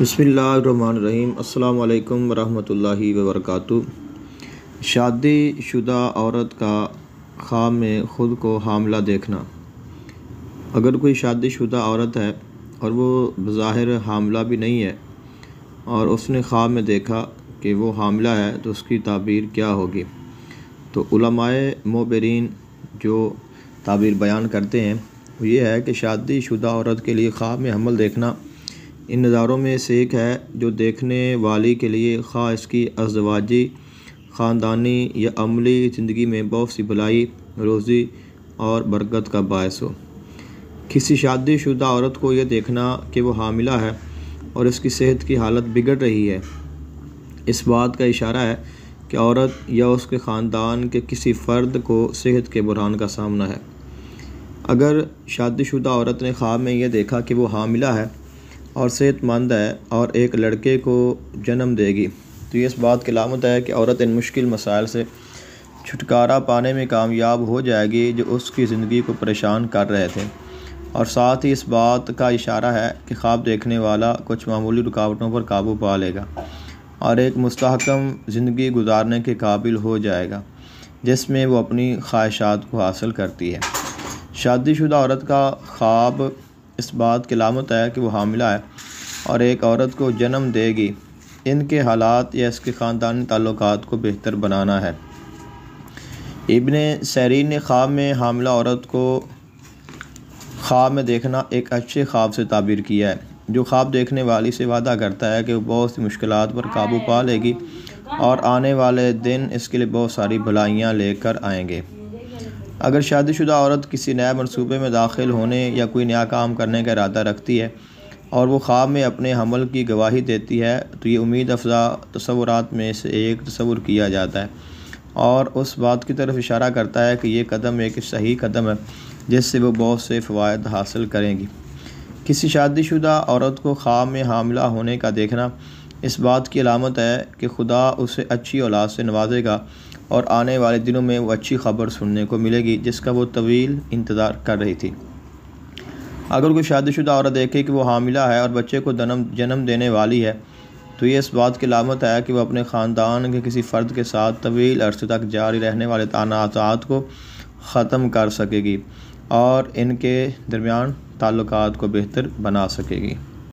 بسم اللہ الرحمن الرحیم۔ السلام علیکم ورحمۃ اللہ وبرکاتہ۔ شادی شدہ عورت کا خواب میں خود کو حاملہ دیکھنا۔ اگر کوئی شادی شدہ عورت ہے اور وہ بظاہر حاملہ بھی نہیں ہے اور اس نے خواب میں دیکھا کہ وہ حاملہ ہے تو اس کی تعبیر کیا ہوگی؟ تو علماء معبرین جو تعبیر بیان کرتے ہیں وہ یہ ہے کہ شادی شدہ عورت کے لیے خواب میں حمل دیکھنا ان نظاروں میں سے ایک ہے جو دیکھنے والی کے لیے خواہ اس کی ازدواجی، خاندانی یا عملی زندگی میں بہت سی بھلائی، روزی اور برکت کا باعث ہو۔ کسی شادی شدہ عورت کو یہ دیکھنا کہ وہ حاملہ ہے اور اس کی صحت کی حالت بگڑ رہی ہے، اس بات کا اشارہ ہے کہ عورت یا اس کے خاندان کے کسی فرد کو صحت کے بحران کا سامنا ہے۔ اگر شادی شدہ عورت نے خواب میں یہ دیکھا کہ وہ حاملہ ہے اور صحت مند ہے اور ایک لڑکے کو جنم دے گی تو یہ اس بات کی علامت ہے کہ عورت ان مشکل مسائل سے چھٹکارا پانے میں کامیاب ہو جائے گی جو اس کی زندگی کو پریشان کر رہے تھے، اور ساتھ ہی اس بات کا اشارہ ہے کہ خواب دیکھنے والا کچھ معمولی رکاوٹوں پر قابو پا لے گا اور ایک مستحکم زندگی گزارنے کے قابل ہو جائے گا جس میں وہ اپنی خواہشات کو حاصل کرتی ہے۔ شادی شدہ عورت کا خواب اس بات کی علامت ہے کہ وہ حاملہ ہے اور ایک عورت کو جنم دے گی۔ ان کے حالات یا اس کے خاندانی تعلقات کو بہتر بنانا ہے۔ ابن سیرین نے خواب میں حاملہ عورت کو خواب میں دیکھنا ایک اچھے خواب سے تعبیر کیا ہے جو خواب دیکھنے والی سے وعدہ کرتا ہے کہ وہ بہت سی مشکلات پر قابو پا لے گی اور آنے والے دن اس کے لیے بہت ساری بھلائیاں لے کر آئیں گے۔ اگر شادی شدہ عورت کسی نئے منصوبے میں داخل ہونے یا کوئی نیا کام کرنے کا ارادہ رکھتی ہے اور وہ خواب میں اپنے حمل کی گواہی دیتی ہے تو یہ امید افزا تصورات میں سے ایک تصور کیا جاتا ہے اور اس بات کی طرف اشارہ کرتا ہے کہ یہ قدم ایک صحیح قدم ہے جس سے وہ بہت سے فوائد حاصل کریں گی۔ کسی شادی شدہ عورت کو خواب میں حاملہ ہونے کا دیکھنا اس بات کی علامت ہے کہ خدا اسے اچھی اولاد سے نوازے گا اور آنے والے دنوں میں وہ اچھی خبر سننے کو ملے گی جس کا وہ طویل انتظار کر رہی تھی۔ اگر کوئی شادی شدہ عورت دیکھے کہ وہ حاملہ ہے اور بچے کو جنم دینے والی ہے تو یہ اس بات کی علامت ہے کہ وہ اپنے خاندان کے کسی فرد کے ساتھ طویل عرصے تک جاری رہنے والے تنازعات کو ختم کر سکے گی اور ان کے درمیان تعلقات کو بہتر بنا سکے گی۔